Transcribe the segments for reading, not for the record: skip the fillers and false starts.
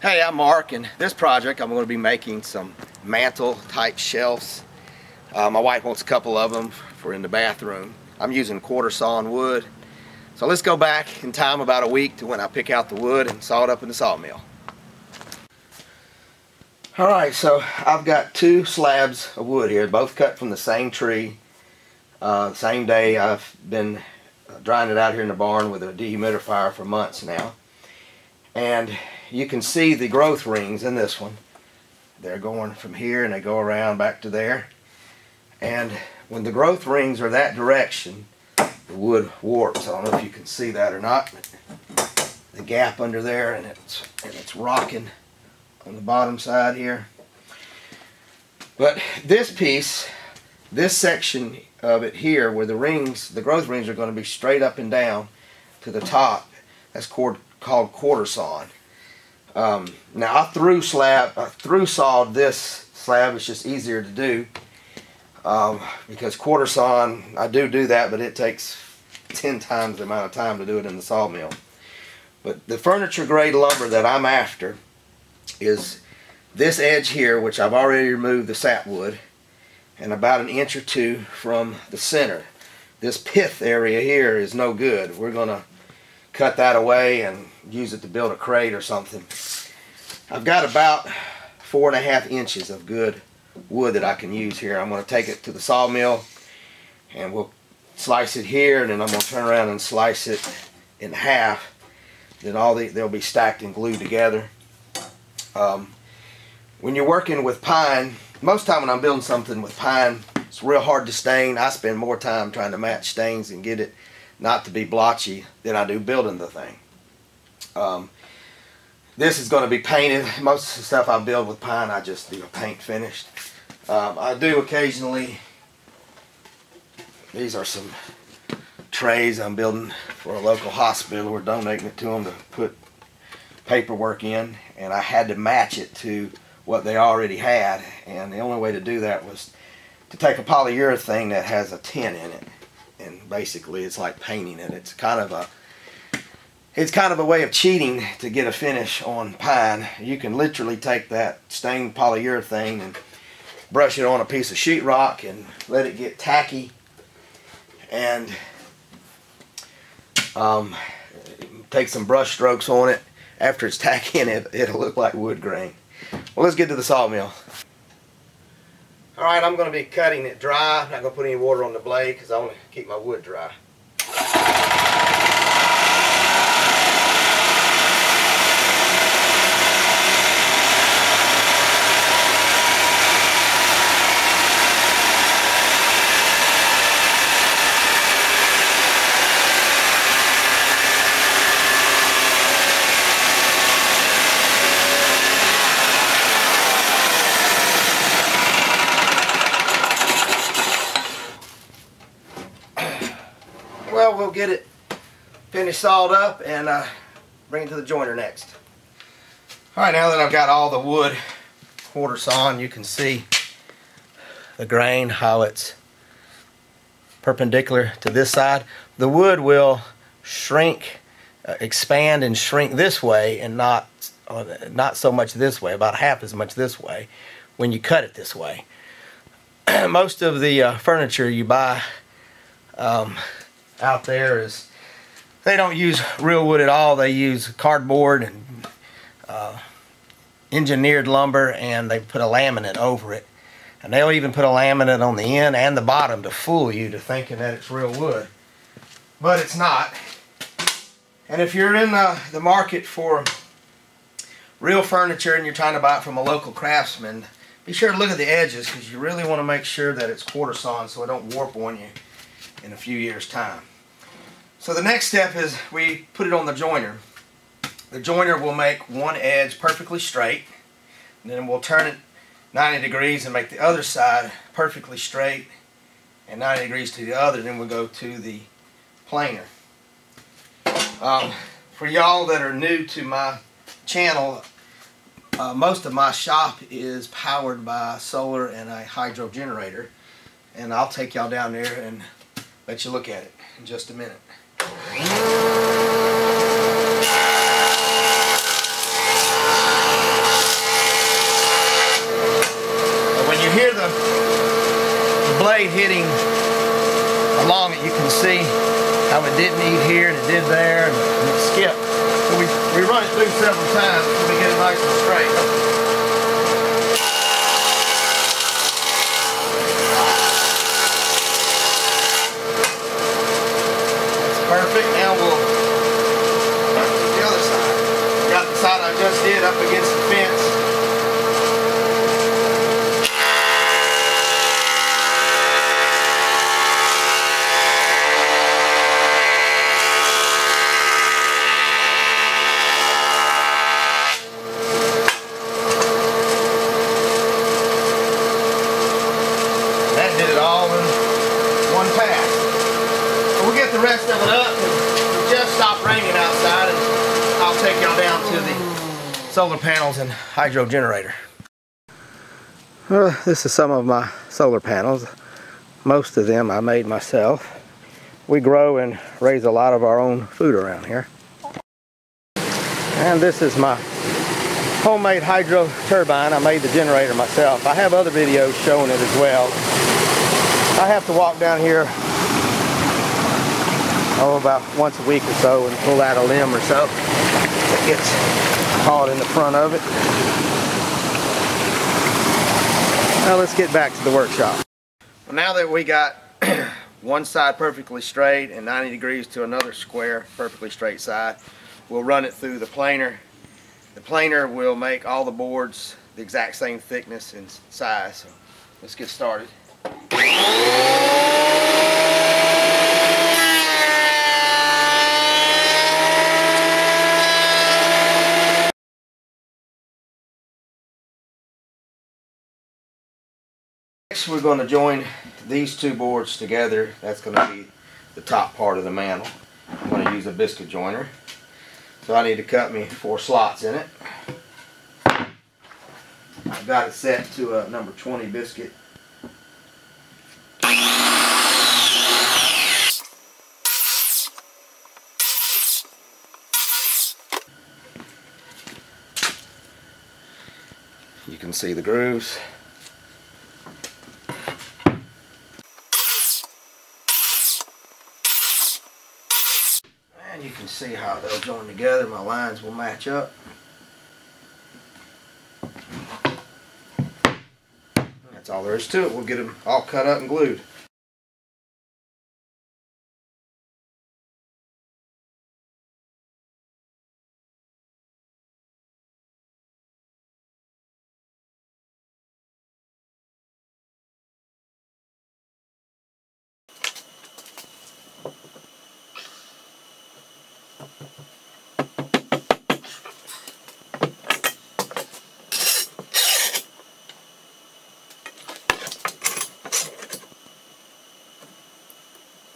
Hey, I'm Mark, and this project I'm going to be making some mantle type shelves. My wife wants a couple of them for in the bathroom. I'm using quarter sawn wood. So let's go back in time about a week to when I pick out the wood and saw it up in the sawmill. Alright, so I've got two slabs of wood here, both cut from the same tree. Same day. I've been drying it out here in the barn with a dehumidifier for months now. And you can see the growth rings in this one. They're going from here and they go around back to there. And when the growth rings are that direction, the wood warps. I don't know if you can see that or not, but the gap under there, and it's rocking on the bottom side here. But this piece, this section of it here, where the growth rings are going to be straight up and down to the top, that's called quarter sawn. Now I through sawed this slab. It's just easier to do because quarter sawn, I do that, but it takes 10 times the amount of time to do it in the sawmill. But the furniture grade lumber that I'm after is this edge here, which I've already removed the sapwood, and about an inch or two from the center. This pith area here is no good. We're gonna cut that away and use it to build a crate or something. I've got about 4.5 inches of good wood that I can use here. I'm going to take it to the sawmill and we'll slice it here, and then I'm going to turn around and slice it in half. Then they'll be stacked and glued together. When you're working with pine, most time when I'm building something with pine, it's real hard to stain. I spend more time trying to match stains and get it not to be blotchy than I do building the thing. This is going to be painted. Most of the stuff I build with pine, I just do a paint finished. I do occasionally, these are some trays I'm building for a local hospital. We're donating it to them to put paperwork in, and I had to match it to what they already had, and the only way to do that was to take a polyurethane that has a tin in it, and basically it's like painting it. It's kind of a way of cheating to get a finish on pine. You can literally take that stained polyurethane and brush it on a piece of sheetrock and let it get tacky, and take some brush strokes on it. After it's tacky, and it'll look like wood grain. Well, let's get to the sawmill. Alright, I'm going to be cutting it dry. I'm not going to put any water on the blade because I want to keep my wood dry. Well, we'll get it finished sawed up and bring it to the joiner next. Alright, now that I've got all the wood quarter sawn, you can see the grain, how it's perpendicular to this side. The wood will shrink, expand and shrink this way, and not so much this way, about half as much this way when you cut it this way. Most of the furniture you buy out there they don't use real wood at all. They use cardboard and engineered lumber, and they put a laminate over it, and they'll even put a laminate on the end and the bottom to fool you to thinking that it's real wood, but it's not. And if you're in the market for real furniture and you're trying to buy it from a local craftsman, be sure to look at the edges, because you really want to make sure that it's quarter sawn so it don't warp on you in a few years' time. So the next step is we put it on the joiner. The joiner will make one edge perfectly straight, and then we'll turn it 90 degrees and make the other side perfectly straight and 90 degrees to the other. Then we'll go to the planer. For y'all that are new to my channel, most of my shop is powered by solar and a hydro generator, and I'll take y'all down there and let you look at it in just a minute. blade hitting along it, you can see how it didn't eat here and it did there and it skipped. So we run it through several times until we get it nice and straight. That's perfect. Now we'll do the other side. Got the side I just did up against the fence. The rest of it up, and it just stopped raining outside, and I'll take y'all down to the solar panels and hydro generator. This is some of my solar panels. Most of them I made myself. We grow and raise a lot of our own food around here. And this is my homemade hydro turbine. I made the generator myself. I have other videos showing it as well. I have to walk down here about once a week or so and pull out a limb or so that gets caught in the front of it. Now let's get back to the workshop. Well, now that we got one side perfectly straight and 90 degrees to another square perfectly straight side, we'll run it through the planer. The planer will make all the boards the exact same thickness and size. So let's get started. Next, we're going to join these two boards together. That's going to be the top part of the mantle. I'm going to use a biscuit joiner. So I need to cut me 4 slots in it. I've got it set to a number 20 biscuit. You can see the grooves. And you can see how they'll join together. My lines will match up. That's all there is to it. We'll get them all cut up and glued.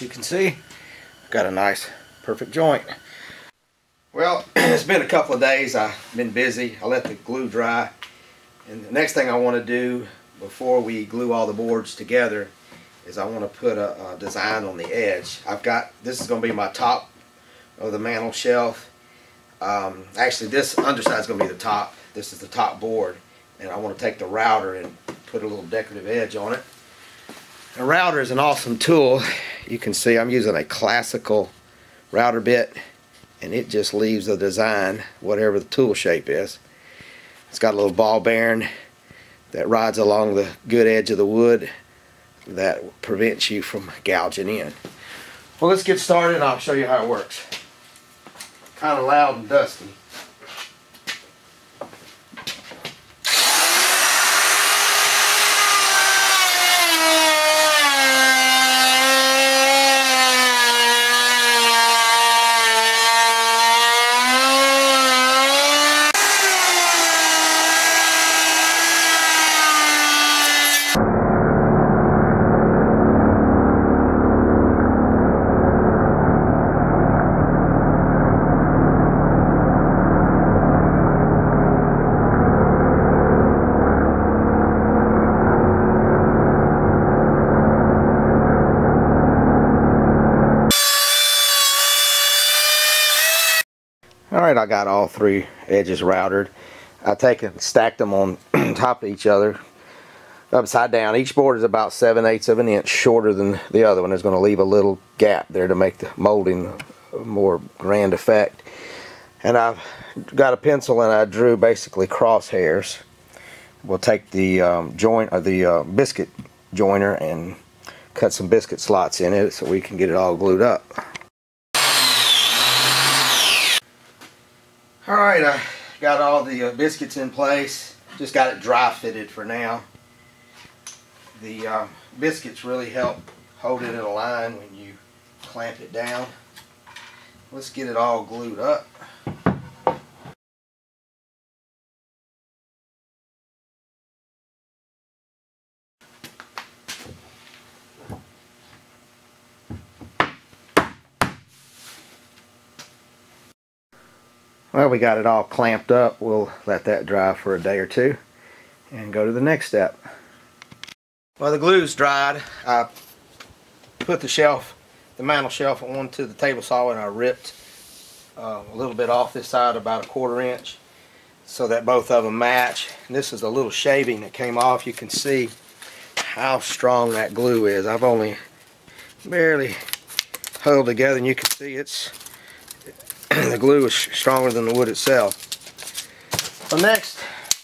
You can see I've got a nice perfect joint. Well, it's been a couple of days. I've been busy. I let the glue dry, and the next thing I want to do before we glue all the boards together is I want to put a design on the edge. This is going to be my top of the mantle shelf. Actually, this underside is going to be the top. This is the top board, and I want to take the router and put a little decorative edge on it. A router is an awesome tool. You can see I'm using a classical router bit, and it just leaves the design whatever the tool shape is. It's got a little ball bearing that rides along the good edge of the wood that prevents you from gouging in. Well, let's get started and I'll show you how it works. Kind of loud and dusty. Alright, I got all 3 edges routed. I take and stacked them on top of each other upside down. Each board is about 7/8 of an inch shorter than the other one. Is going to leave a little gap there to make the molding a more grand effect. And I've got a pencil and I drew basically crosshairs. We'll take the joint or the biscuit joiner and cut some biscuit slots in it so we can get it all glued up. Alright, I got all the biscuits in place. Just got it dry fitted for now. The biscuits really help hold it in a line when you clamp it down. Let's get it all glued up. Well, we got it all clamped up. We'll let that dry for a day or two and go to the next step. Well, the glue's dried. I put the mantle shelf onto the table saw, and I ripped a little bit off this side, about 1/4 inch, so that both of them match. And this is a little shaving that came off. You can see how strong that glue is. I've only barely held together, and you can see the glue is stronger than the wood itself. So next,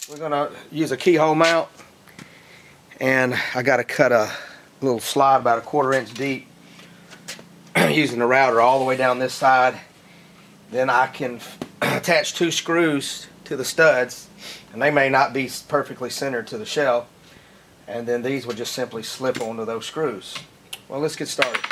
we're going to use a keyhole mount, and I got to cut a little slot about 1/4 inch deep using the router all the way down this side. Then I can attach 2 screws to the studs, and they may not be perfectly centered to the shelf, and then these will just simply slip onto those screws. Well, let's get started.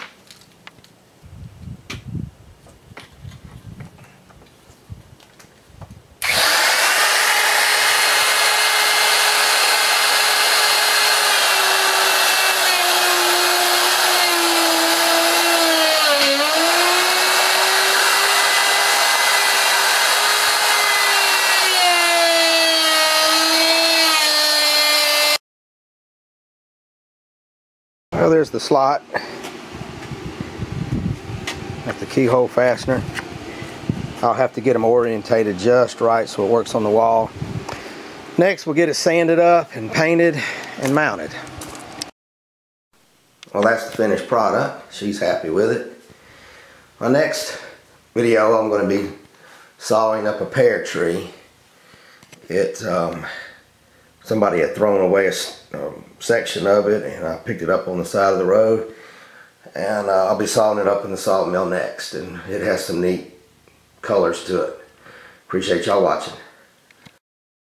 Well, there's the slot at the keyhole fastener. I'll have to get them orientated just right so it works on the wall. Next, we'll get it sanded up and painted and mounted. Well, that's the finished product. She's happy with it. My next video, I'm going to be sawing up a pear tree. Somebody had thrown away a section of it, and I picked it up on the side of the road, and I'll be sawing it up in the sawmill next, and it has some neat colors to it. Appreciate y'all watching.